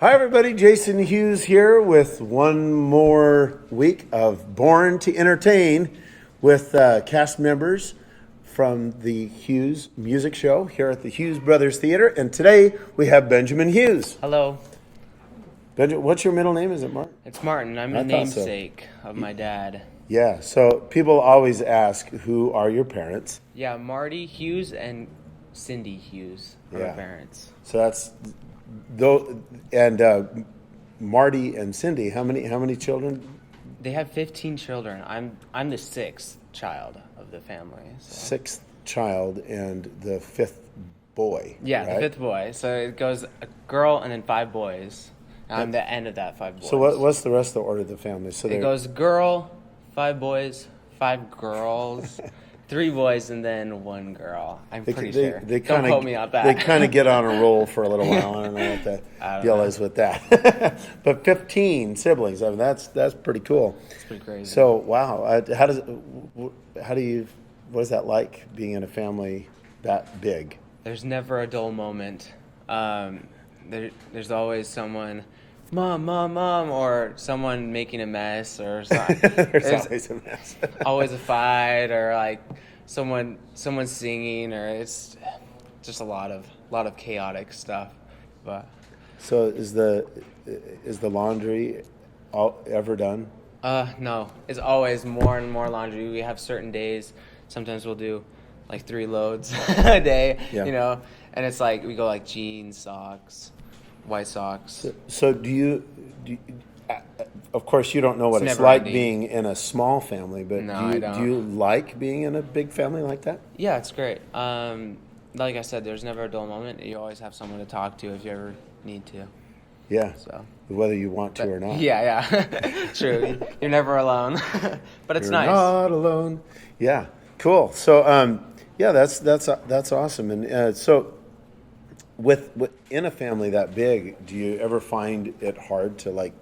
Hi, everybody. Jason Hughes here with one more week of Born to Entertain with cast members from the Hughes Music Show here at the Hughes Brothers Theater. And today we have Benjamin Hughes. Hello, Benjamin, what's your middle name? Is it Martin? it's Martin. I'm I the thought so. namesake of my dad. Yeah. So people always ask, who are your parents? Yeah, Marty Hughes and Cindy Hughes are my Yeah. parents. So that's though, and Marty and Cindy. How many children? They have 15 children. I'm the sixth child of the family. So. Sixth child and the fifth boy. Yeah, right? the fifth boy. So it goes a girl and then five boys. I'm the end of that five boys. So what's the rest of the order of the family? So It goes girl, five boys, five girls, three boys, and then one girl. I'm pretty sure. They Don't kinda, quote me on that. They kind of get on a roll for a little while. I don't know what the deal is with that. But 15 siblings. I mean, that's pretty cool. It's pretty crazy. So wow, what is that like being in a family that big? There's never a dull moment. There's always someone, mom, or someone making a mess, or something. There's always a mess. Always a fight, or like someone singing, or it's just a lot of chaotic stuff. But So is the laundry ever done? no, it's always more and more laundry. We have certain days. Sometimes we'll do like 3 loads a day, Yeah. and it's like we go like jeans, socks, white socks. So do you of course, you don't know what It's it's never like ending. being in a small family, but No, I don't. do you like being in a big family like that? Yeah, it's great. Like I said, there's never a dull moment. You always have someone to talk to if you ever need to. Yeah. So Whether you want to or not. yeah, true. You're never alone, but it's You're nice. not alone. Yeah. Cool. So yeah, that's awesome. And so with in a family that big, do you ever find it hard to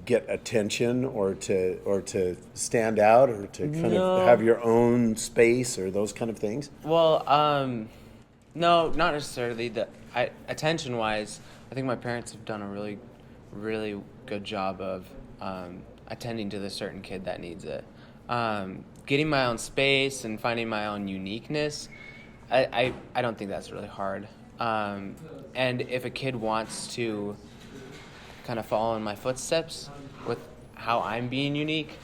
get attention or to stand out or to kind No. of have your own space or those kind of things? Well, no, not necessarily. Attention-wise, I think my parents have done a really, really good job of attending to the certain kid that needs it. Getting my own space and finding my own uniqueness, I don't think that's really hard. And if a kid wants to kind of follow in my footsteps with how I'm being unique,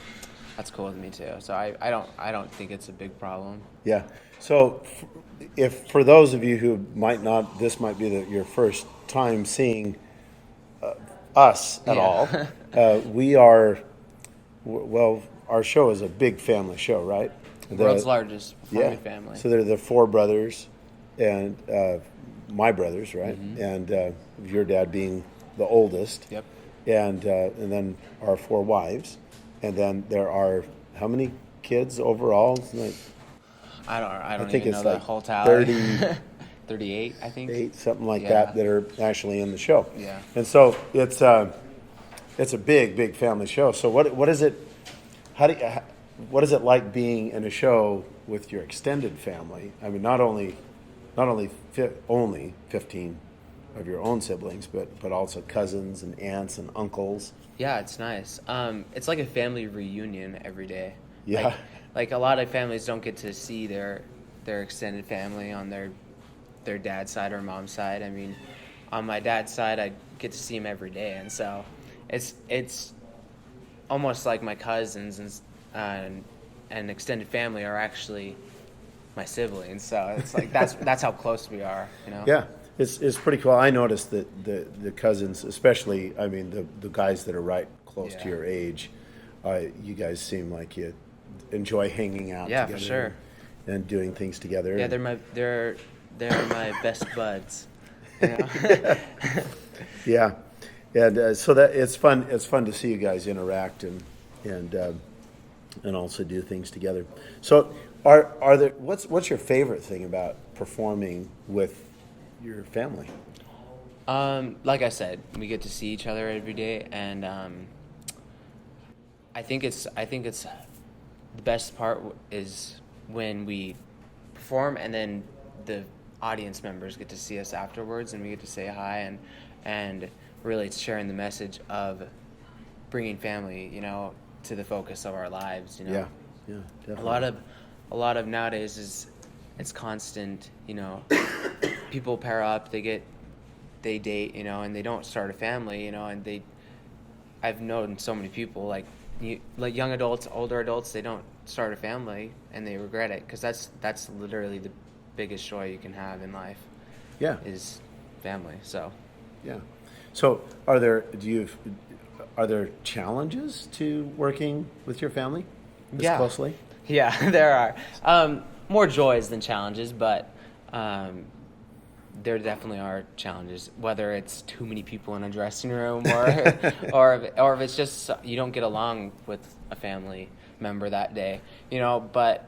that's cool with me too. So I don't think it's a big problem. Yeah. So, if for those of you who might not, this might be your first time seeing us at Yeah. all. We are, well, our show is a big family show, right? World's largest performing family. So they're the 4 brothers, and my brothers, right? Mm-hmm. And your dad being the oldest. Yep. And then our 4 wives, and then there are how many kids overall? Like, I don't think even it's know the like whole tally. 30 38, I think. 8, something like Yeah. that are actually in the show. Yeah. And so it's a big family show. So what is it? What is it like being in a show with your extended family? I mean, not only only 15 of your own siblings, but also cousins and aunts and uncles. Yeah, it's nice. It's like a family reunion every day. Yeah. Like a lot of families don't get to see their extended family on their dad's side or mom's side. I mean, on my dad's side, I get to see him every day, and so it's almost like my cousins and extended family are actually my siblings. So it's like that's how close we are. Yeah, it's pretty cool. I noticed that the cousins, especially, I mean, the guys that are right close to Yeah. your age, you guys seem like you enjoy hanging out Yeah, together for sure. and doing things together. Yeah, they're my best buds. You know? Yeah, and so that it's fun. It's fun to see you guys interact and also do things together. So, are there what's your favorite thing about performing with your family? Like I said, we get to see each other every day, and I think it's the best part is when we perform and then the audience members get to see us afterwards, and we get to say hi, and really it's sharing the message of bringing family, to the focus of our lives. Yeah, definitely. A lot of nowadays it's constant. People pair up, they date, and they don't start a family, and I've known so many people like young adults, older adults, they don't start a family and they regret it, because that's literally the biggest joy you can have in life. Yeah, is family. So yeah. So are there challenges to working with your family this closely? Yeah, there are more joys than challenges, but there definitely are challenges, whether it's too many people in a dressing room or if it's just you don't get along with a family member that day, but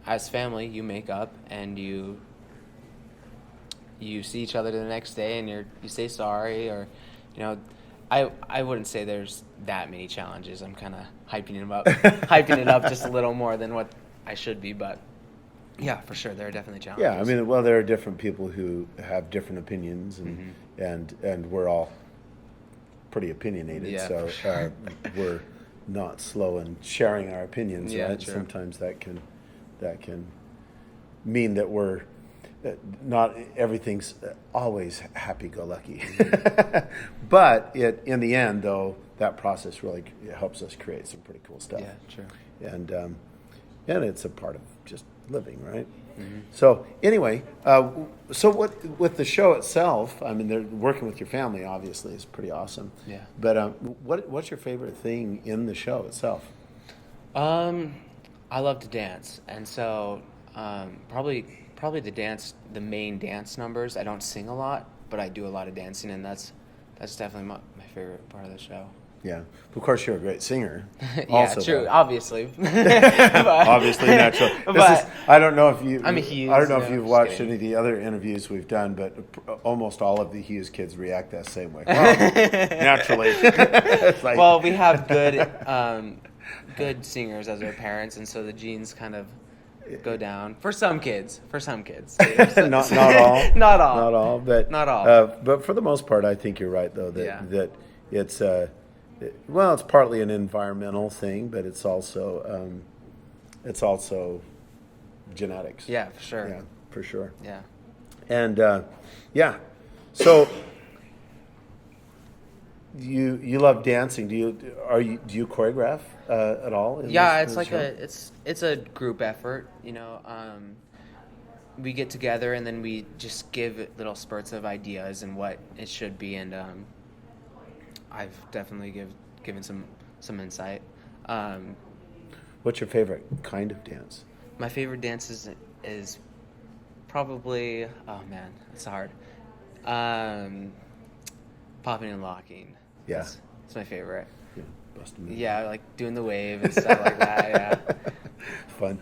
as family you make up and you see each other the next day and you say sorry, or I wouldn't say there's that many challenges. I'm kind of hyping it up just a little more than what I should be, but yeah, for sure, there are definitely challenges. Yeah, I mean, well, there are different people who have different opinions, and we're all pretty opinionated, Yeah, so for sure. we're not slow in sharing our opinions, Yeah, right? true. Sometimes that can mean that we're not everything's always happy-go-lucky, but in the end, though, that process really helps us create some pretty cool stuff. Yeah, true. And it's a part of just living, right? Mm-hmm. So anyway, so what with the show itself? I mean, they're working with your family, obviously, is pretty awesome. Yeah. But what's your favorite thing in the show itself? I love to dance, and so probably the main dance numbers. I don't sing a lot, but I do a lot of dancing, and that's definitely my favorite part of the show. Yeah, of course you're a great singer. Yeah, also, true. though. Obviously, Obviously natural. I don't know if you. I'm a Hughes. I don't know if you've just watched kidding. any of the other interviews we've done, but almost all of the Hughes kids react that same way. Well, naturally. It's like, Well, we have good singers as our parents, and so the genes kind of go down for some kids. not all. Not all. Not all. But Not all. But for the most part, I think you're right, though. That Yeah. it's it's partly an environmental thing, but it's also genetics. Yeah, for sure. Yeah, for sure. Yeah. And so you love dancing. Do you choreograph at all? Yeah, in it's this like show? it's a group effort, we get together and then we just give little spurts of ideas and what it should be, and I've definitely given some insight. What's your favorite kind of dance? My favorite dance is probably, oh man, it's hard. Popping and locking. Yeah. It's my favorite. Yeah, busting moves. Yeah, like doing the wave and stuff like that. Yeah. Fun,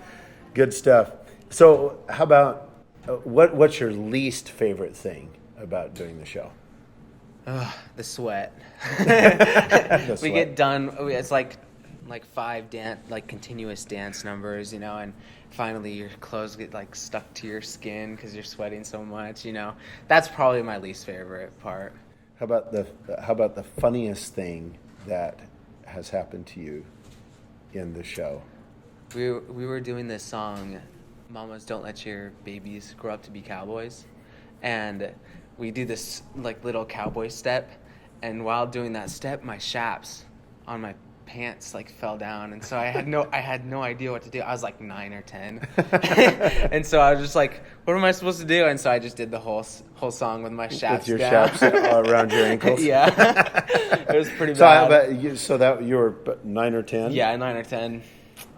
good stuff. So, how about what's your least favorite thing about doing the show? The sweat. The We sweat. get done. It's like 5 continuous dance numbers, and finally your clothes get stuck to your skin because you're sweating so much. That's probably my least favorite part. How about the funniest thing that has happened to you in the show? We were doing this song, "Mamas Don't Let Your Babies Grow Up to Be Cowboys," and we do this little cowboy step, and while doing that step, my chaps on my pants fell down, and so I had no idea what to do. I was 9 or 10, and so I was just what am I supposed to do? And so I just did the whole song with my chaps With your down. chaps around your ankles? Yeah. It was pretty So, bad. so that you were 9 or 10? Yeah, 9 or 10.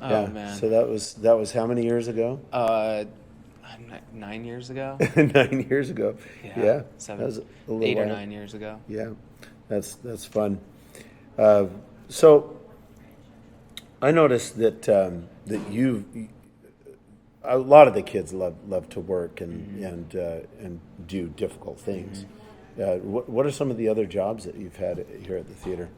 Oh Yeah. man. So that was how many years ago? 9 years ago. 9 years ago. Yeah. Seven, That was a little 8 or while. 9 years ago. Yeah, that's fun. So I noticed that a lot of the kids love to work and do difficult things. What are some of the other jobs that you've had here at the theater?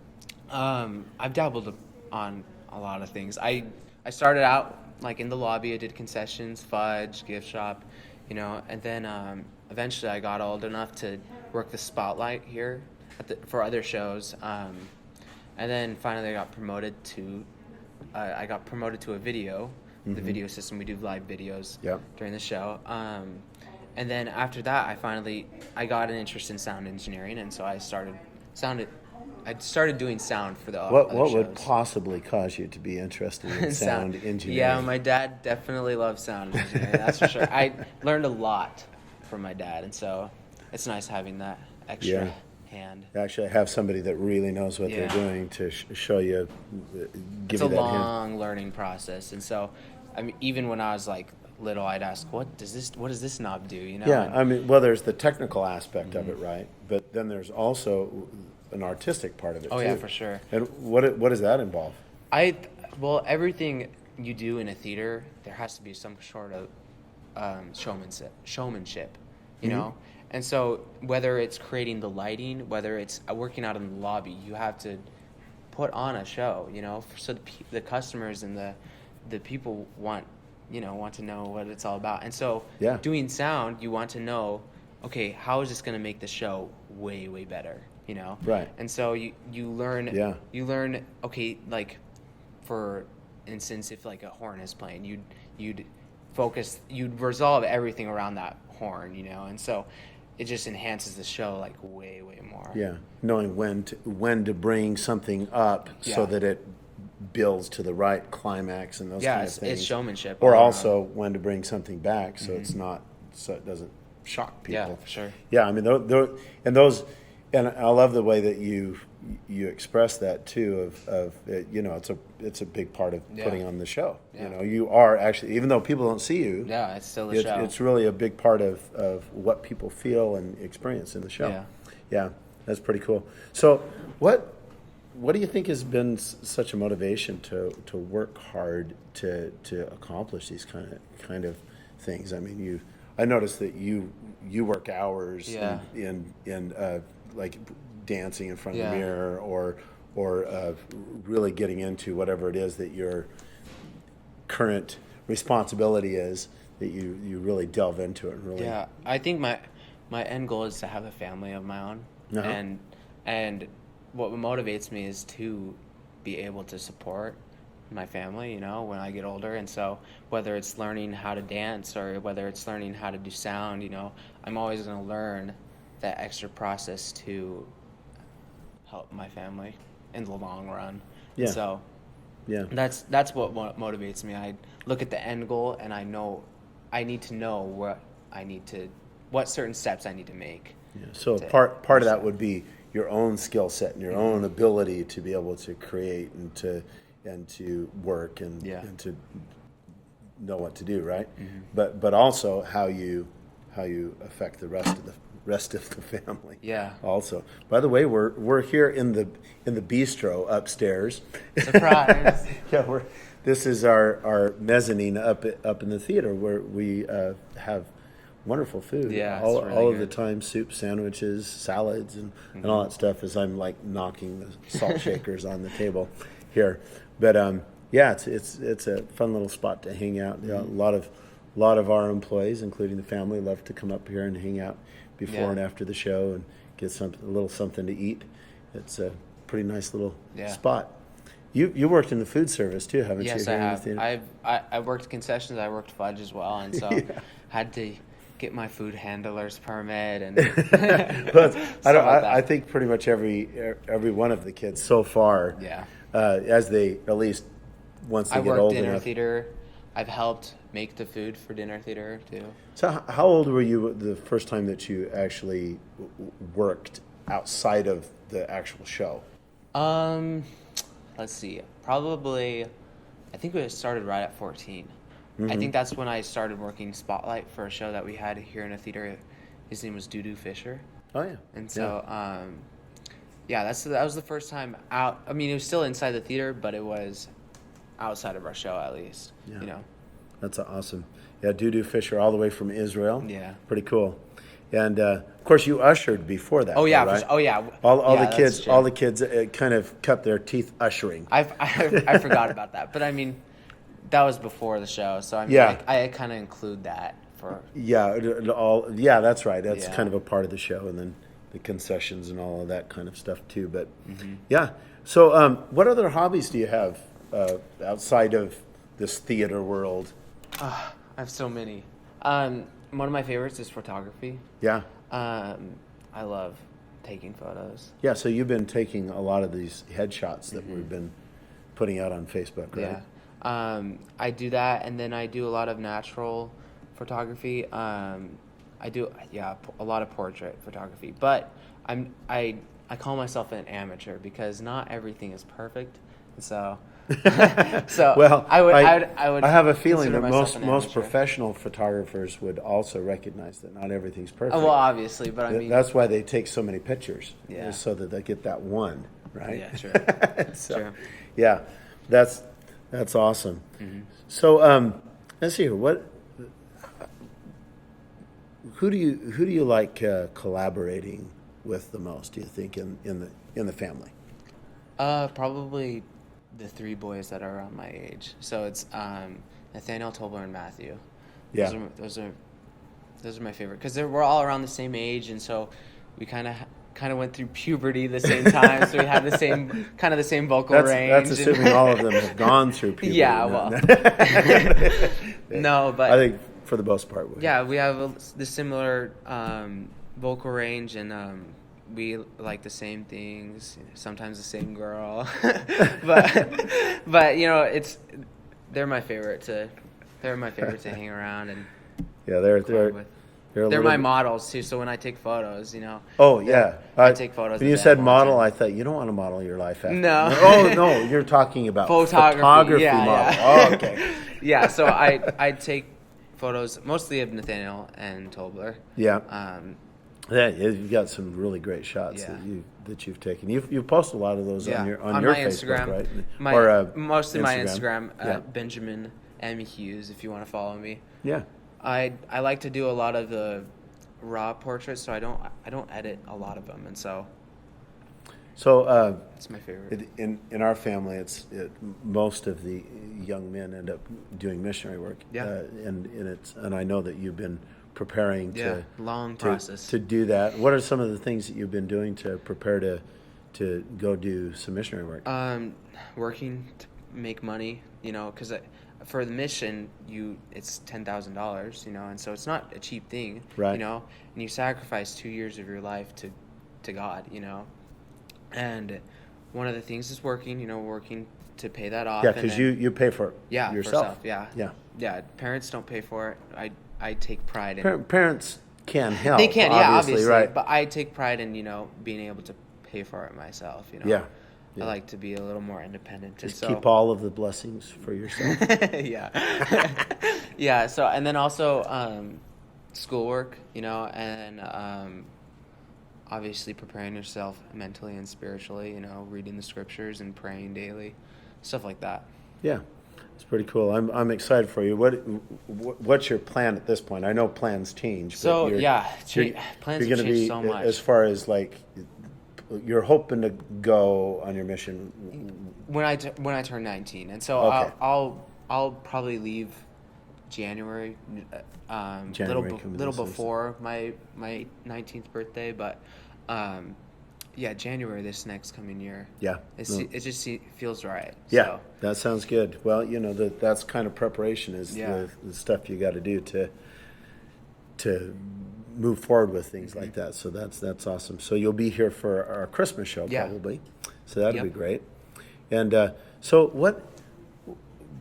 I've dabbled on a lot of things. I started out in the lobby. I did concessions, fudge, gift shop, and then eventually I got old enough to work the spotlight here for other shows, and then finally I got promoted to a video, the video system. We do live videos during the show. And then after that, I got an interest in sound engineering, and so I started doing sound for the What other shows. would possibly cause you to be interested in sound engineering? Yeah, my dad definitely loves sound engineering, that's for sure. I learned a lot from my dad, and so it's nice having that extra hand. Actually, have somebody that really knows what they're doing to show you, give you that hand. It's a long learning process, and so, I mean, even when I was like little, I'd ask, what does this knob do? You know? Yeah, I mean, well, there's the technical aspect of it, right? But then there's also an artistic part of it too. Oh yeah, for sure. And what does that involve? Well, everything you do in a theater, there has to be some sort of showmanship, you know? And so whether it's creating the lighting, whether it's working out in the lobby, you have to put on a show, you know, so the customers and the people want to know what it's all about. And so doing sound, you want to know, okay, how is this going to make the show way, way better, you know? Right. And so you learn, okay, like, for instance, if like a horn is playing, you'd resolve everything around that horn, you know? And so it just enhances the show like way, way more. Yeah, knowing when to bring something up so that it builds to the right climax and those kind of things. Yeah, it's showmanship. Or also when to bring something back so it doesn't shock people. Yeah, for sure. Yeah, I mean, and I love the way that you express that too. Of you know, it's a big part of putting on the show. Yeah. You know, you are actually, even though people don't see you. Yeah, it's still a show. It's really a big part of what people feel and experience in the show. Yeah, that's pretty cool. So what do you think has been such a motivation to work hard to accomplish these kind of things? I mean, I noticed that you work hours in like dancing in front of the mirror or really getting into whatever it is that your current responsibility is, that you really delve into it. Really. Yeah, I think my end goal is to have a family of my own, and what motivates me is to be able to support my family, you know, when I get older. And so whether it's learning how to dance or whether it's learning how to do sound, you know, I'm always going to learn that extra process to help my family in the long run. Yeah. So that's what motivates me. I look at the end goal and I need to know what certain steps I need to make. Yeah. So part of that would be your own skill set and your own ability to be able to create and to work and to know what to do, right? But also how you affect the rest of the family. Yeah. Also, by the way, we're here in the bistro upstairs. Surprise. This is our mezzanine up in the theater where we have wonderful food. Yeah, all really of good. the time, soup, sandwiches, salads, and all that stuff. As I'm like knocking the salt shakers on the table here, but it's a fun little spot to hang out. A lot of our employees, including the family, love to come up here and hang out before and after the show and get a little something to eat. It's a pretty nice little spot. You worked in the food service too, haven't you? Yes, I have. I worked concessions. I worked fudge as well, and so had to get my food handler's permit and. I think pretty much every one of the kids so far. Yeah. As they at least once they I get worked old dinner enough. theater. I've helped make the food for dinner theater too. So how old were you the first time that you actually worked outside of the actual show? Let's see. Probably, I think we started right at 14. I think that's when I started working Spotlight for a show that we had here in a theater. His name was Doo Fisher. Oh yeah. And so, that was the first time out. I mean, it was still inside the theater, but it was outside of our show at least. Yeah. You know. That's awesome. Yeah, Doo Fisher, all the way from Israel. Yeah. Pretty cool. And of course, you ushered before that. Oh yeah. right? Oh yeah. All Yeah, the kids kind of cut their teeth ushering. I forgot about that, but I mean, that was before the show, so I mean, I kind of include that for. Yeah, that's right. That's Yeah. kind of a part of the show, and then the concessions and all of that kind of stuff too. But Mm-hmm. yeah. So, what other hobbies do you have outside of this theater world? I have so many. One of my favorites is photography. Yeah. I love taking photos. Yeah. So you've been taking a lot of these headshots that we've been putting out on Facebook, right? Yeah. I do that, and then I do a lot of natural photography. I do a lot of portrait photography, but I call myself an amateur because not everything is perfect. So Well, I have a feeling consider that myself an most amateur. professional photographers would also recognize that not everything's perfect. Well, obviously, but I mean That's why they take so many pictures, Yeah. is so that they get that one, right? Yeah, sure. So, Sure. yeah, that's awesome. Mm-hmm. So, let's see here. Who do you like collaborating with the most? Do you think in the family? Probably the three boys that are around my age. So it's Nathaniel, Tolbert, and Matthew. Yeah. Those are my favorite because we're all around the same age, and so we kind of went through puberty the same time, so we had the same vocal range. That's assuming all of them have gone through puberty. Yeah, well, no, but I think for the most part, yeah, we have the similar vocal range, and we like the same things. Sometimes the same girl, but they're my favorite to hang around and yeah, collab they're with. a They're little my bit- models too. So when I take photos, Oh yeah, I take photos When of you them said all the model, time. I thought you don't want to model your life after. No. Oh no, you're talking about photography yeah, model. yeah. Oh, okay. Yeah, so I take photos mostly of Nathaniel and Tobler. Yeah. Um, Yeah, you've got some really great shots Yeah. that you've taken. You've posted a lot of those yeah, on your my Facebook, Instagram, right? mostly my Instagram, Yeah. Benjamin Hughes. If you want to follow me, Yeah. I like to do a lot of the raw portraits, so I don't edit a lot of them, and so So it's my favorite. in our family, most of the young men end up doing missionary work. Yeah. And I know that you've been preparing long process to do that. What are some of the things that you've been doing to prepare to go do some missionary work? Working to make money, because for the mission, it's $10,000, and so it's not a cheap thing, Right. and you sacrifice 2 years of your life to God, and one of the things is working to pay that off. Yeah, and because then- you pay for it yeah, yourself. for self, Yeah. yeah. Parents don't pay for it. I take pride in. Parents can help. They can, obviously, right? but I take pride in being able to pay for it myself. Yeah. I like to be a little more independent. Just and so, keep all of the blessings for yourself. yeah. Yeah. So, and then also schoolwork, and obviously preparing yourself mentally and spiritually, reading the scriptures and praying daily, stuff like that. Yeah, it's pretty cool. I'm excited for you. What's your plan at this point? I know plans change. But So you're, plans you're have gonna changed be, so much. as far as like you're hoping to go on your mission. When I turn 19, and so Okay. I'll probably leave January, January coming little this is- before my 19th birthday, but January this next coming year. Yeah. It just feels right. Yeah, So, that sounds good. Well, that's kind of preparation is Yeah. the stuff you got to do to move forward with things Mm-hmm. like that. So that's awesome. So you'll be here for our Christmas show Yeah. probably. So that'll be Yep. great. And so what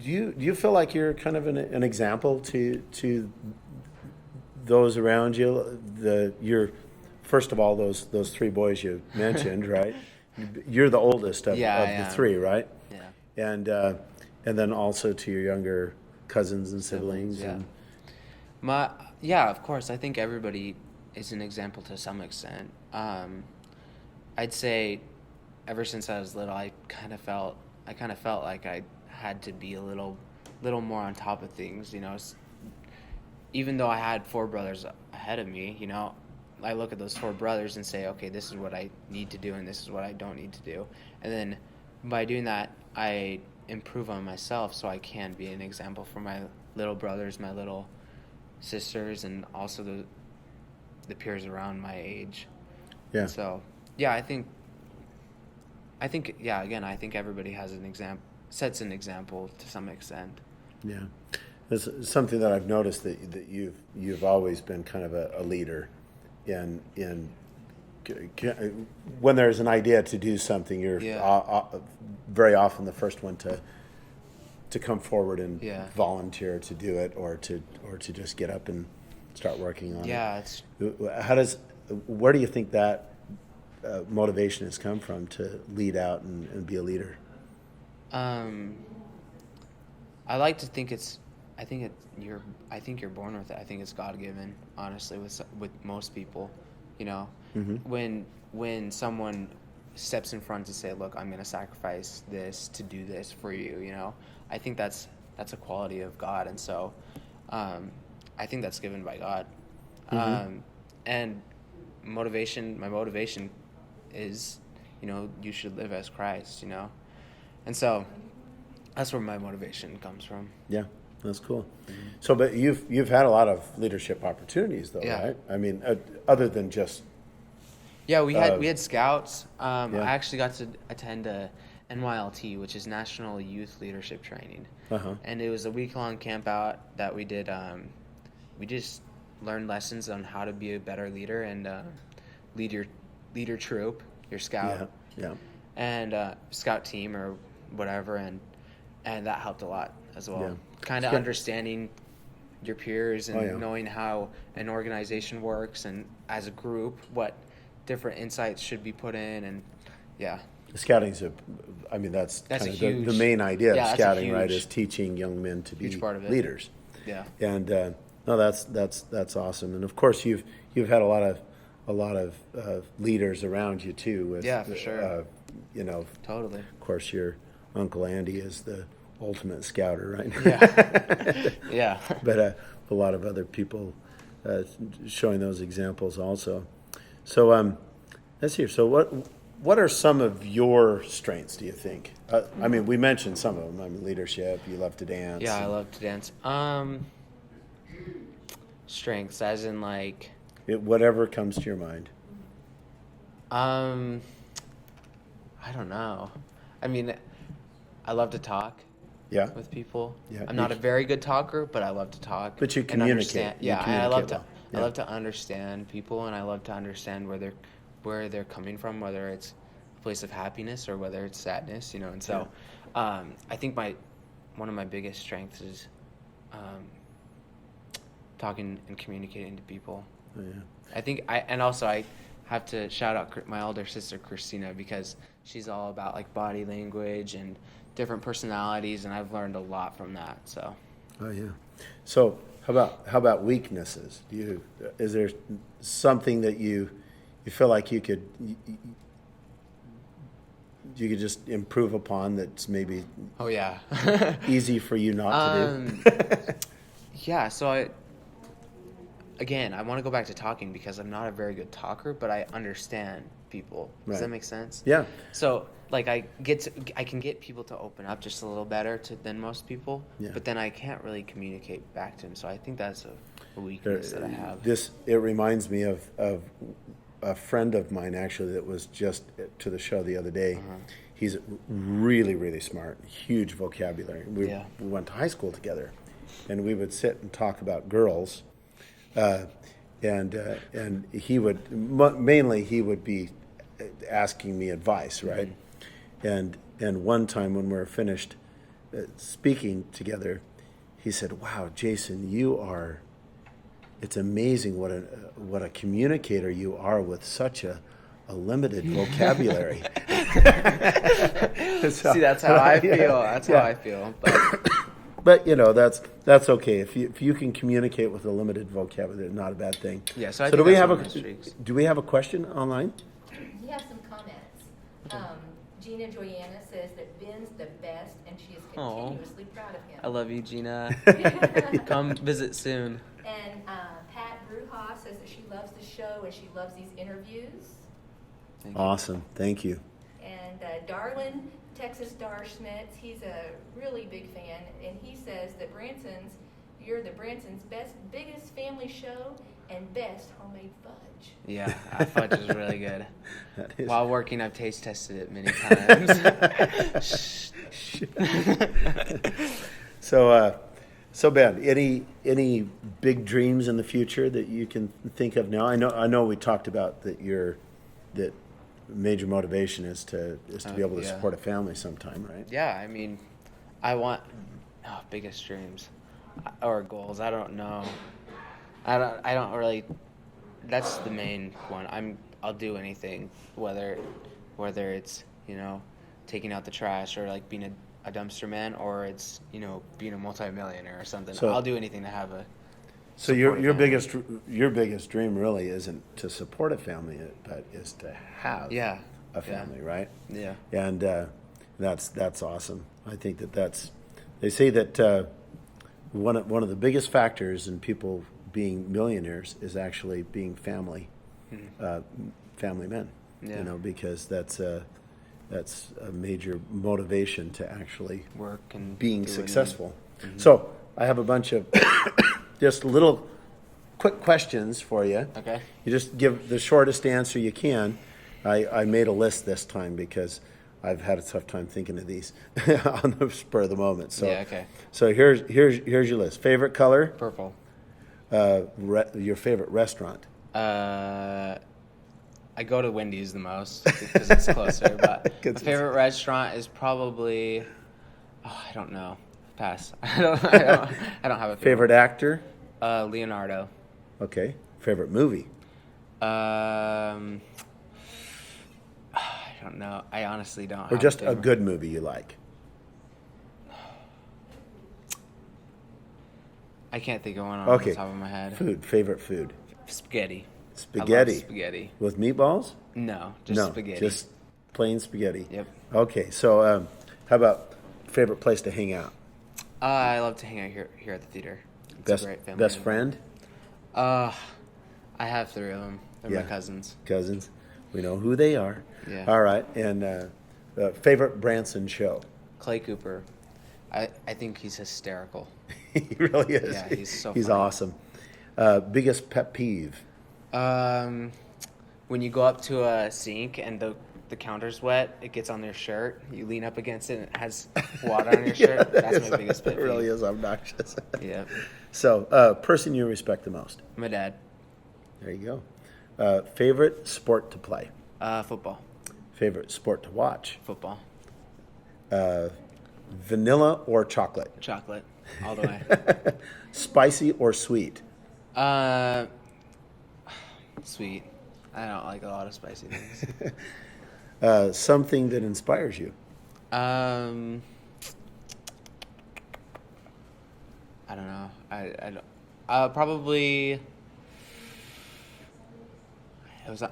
do you feel like you're kind of an example to those around you? First of all, those three boys you mentioned, right? You're the oldest of Yeah, I the am. three, right? yeah. And then also to your younger cousins and siblings. Yeah. And Of course. I think everybody is an example to some extent. I'd say ever since I was little, I kind of felt like I had to be a little more on top of things, even though I had four brothers ahead of me, I look at those four brothers and say, okay, this is what I need to do and this is what I don't need to do. And then by doing that, I improve on myself so I can be an example for my little brothers, my little sisters and also the peers around my age. Yeah. So yeah, I think yeah, again, I think everybody has sets an example to some extent. Yeah. It's something that I've noticed that you've always been kind of a leader in when there's an idea to do something, you're very often the first one to come forward and volunteer to do it, or to just get up and start working on it. Where do you think that motivation has come from to lead out and be a leader? I like to think you're born with it. I think it's God-given, honestly, with most people, you know. Mm-hmm. When someone steps in front to say, look, I'm going to sacrifice this to do this for you, you know, I think that's a quality of God. And so I think that's given by God. Mm-hmm. And my motivation is, you know, you should live as Christ, you know. And so that's where my motivation comes from. Yeah, that's cool. Mm-hmm. So, but you've had a lot of leadership opportunities, though, right? I mean, other than just... Yeah, we had scouts. I actually got to attend a NYLT, which is National Youth Leadership Training. Uh-huh. And it was a week-long camp out that we did. We just learned lessons on how to be a better leader and lead your troop, your scout, and scout team or whatever, and that helped a lot as well. Yeah. Kind of understanding your peers and knowing how an organization works, and as a group, what different insights should be put in, and Scouting's that's kind of the main idea of scouting, right? Is teaching young men to be leaders. Yeah. And no, that's awesome. And of course, you've had a lot of leaders around you too. With, for sure. You know, totally. Of course, your Uncle Andy is the ultimate scouter, right? Yeah. Yeah. But a lot of other people showing those examples also. So let's hear. So what are some of your strengths, do you think? I mean, we mentioned some of them. I mean, leadership. You love to dance. Yeah, I love to dance. Strengths, as in like... whatever comes to your mind. I don't know. I mean, I love to talk. Yeah. With people. Yeah. I'm not a very good talker, but I love to talk. But you communicate. I love to. Yeah. I love to understand people, and I love to understand where they're coming from, whether it's a place of happiness or whether it's sadness, you know. And so, I think one of my biggest strengths is talking and communicating to people. Oh, yeah. I think I have to shout out my older sister Christina, because she's all about like body language and different personalities, and I've learned a lot from that. So. Oh yeah. So how about weaknesses? Is there something that you feel like you could just improve upon that's maybe easy for you not to do? Yeah. So I want to go back to talking, because I'm not a very good talker, but I understand people. Does that make sense? Yeah. So like I can get people to open up just a little better than most people, but then I can't really communicate back to them. So I think that's a weakness that I have. It reminds me of a friend of mine actually that was just to the show the other day. Uh-huh. He's really, really smart, huge vocabulary. We went to high school together, and we would sit and talk about girls. And he would mainly be asking me advice, right? Mm-hmm. And one time when we were finished speaking together, he said, "Wow, Jason, it's amazing what a communicator you are with such a limited vocabulary." See, that's how I feel. That's how I feel. But you know, that's okay. If you can communicate with a limited vocabulary, not a bad thing. Yeah. So do we have a question online? We have some comments. Gina Joyanna says that Ben's the best, and she is continuously proud of him. I love you, Gina. Come visit soon. And Pat Bruja says that she loves the show and she loves these interviews. Awesome. Thank you. And Darlin Texas Dar Schmitz, he's a really big fan, and he says that Branson's you're the Branson's biggest family show and best homemade fudge. Yeah, fudge is really good. That is- While working, I've taste tested it many times. So Ben, any big dreams in the future that you can think of now? I know we talked about that major motivation is to be able to yeah. support a family sometime, right? Yeah, I mean, I want biggest dreams or goals. I don't know. I don't really. That's the main one. I'll do anything, whether it's taking out the trash or like being a dumpster man, or it's being a multimillionaire or something. So- I'll do anything to have a. So your biggest dream really isn't to support a family, but is to have a family, right? Yeah. And that's awesome. I think they say that one of the biggest factors in people being millionaires is actually being family men. Yeah. Because that's a major motivation to actually Work and being do it. successful. Mm-hmm. So I have a bunch of just little quick questions for you. Okay. You just give the shortest answer you can. I made a list this time because I've had a tough time thinking of these on the spur of the moment. So Yeah, okay. So here's your list. Favorite color? Purple. Your favorite restaurant? I go to Wendy's the most because it's closer. But my favorite restaurant is probably. I don't know. Pass. I don't have a Favorite actor? Leonardo. Okay. Favorite movie? I don't know. I honestly don't. Or have just a favorite. good movie you like? I can't think of one on Okay. the top of my head. Food. Favorite food? Spaghetti. Spaghetti. I love spaghetti. With meatballs? No, just No, spaghetti. just plain spaghetti. Yep. Okay, so how about favorite place to hang out? I love to hang out here at the theater. It's a great family. Best event. friend? I have 3 of them. They're Yeah. my cousins. Cousins. We know who they are. Yeah. All right, and favorite Branson show? Clay Cooper. I think he's hysterical. He really is. Yeah, he's so He's funny. awesome. Biggest pet peeve? When you go up to a sink and the counter's wet, it gets on their shirt. You lean up against it and it has water on your shirt. That's my biggest pet It peeve. really is obnoxious. Yeah. So, person you respect the most? My dad. There you go. Favorite sport to play? Football. Favorite sport to watch? Football. Vanilla or chocolate? Chocolate. All the way. Spicy or sweet? Sweet. I don't like a lot of spicy things. Something that inspires you? I don't know. I don't. Probably.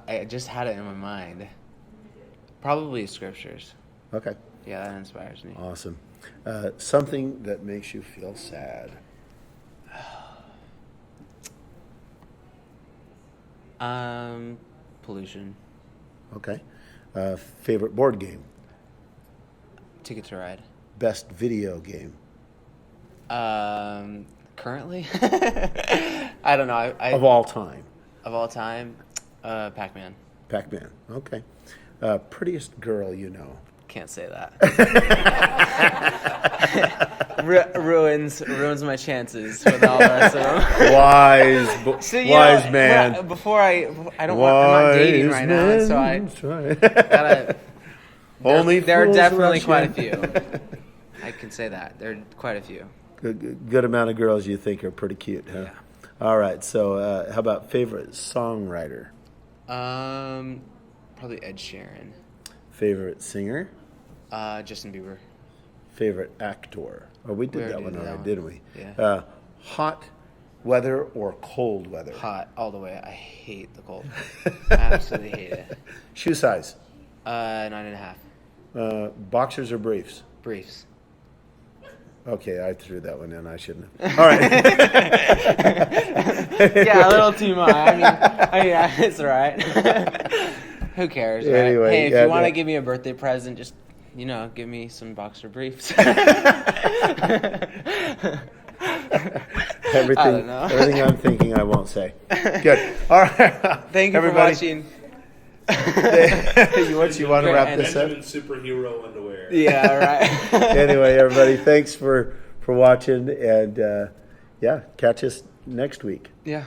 I just had it in my mind. Probably scriptures. Okay. Yeah, that inspires me. Awesome. Something that makes you feel sad? Pollution. Okay. Favorite board game? Ticket to Ride. Best video game? Currently, I don't know. Of all time? Of all time, Pac-Man. Pac-Man. Okay. Prettiest girl you know? Can't say that. ruins my chances with all the rest of them. Wise man. Before I don't want. I'm not dating right now, so I gotta. Only there are fools definitely rush quite in. a few. I can say that there are quite a few. Good amount of girls you think are pretty cute, huh? Yeah. All right. So, how about favorite songwriter? Probably Ed Sheeran. Favorite singer? Justin Bieber. Favorite actor? Oh, we did We that already one did that already, one. didn't we? Yeah. Hot weather or cold weather? Hot all the way. I hate the cold. I absolutely hate it. Shoe size? 9.5. Boxers or briefs? Briefs. Okay, I threw that one in. I shouldn't have. All right. Yeah, a little too much. I mean, it's all right. Who cares, right? Anyway, Hey, if yeah, you want to yeah. give me a birthday present, just, give me some boxer briefs. Everything, I don't know. everything I'm thinking, I won't say. Good. All right. Thank you Everybody. for watching. you want to wrap this up? Benjamin superhero underwear. Yeah, right. Anyway, everybody, thanks for watching, and catch us next week. Yeah.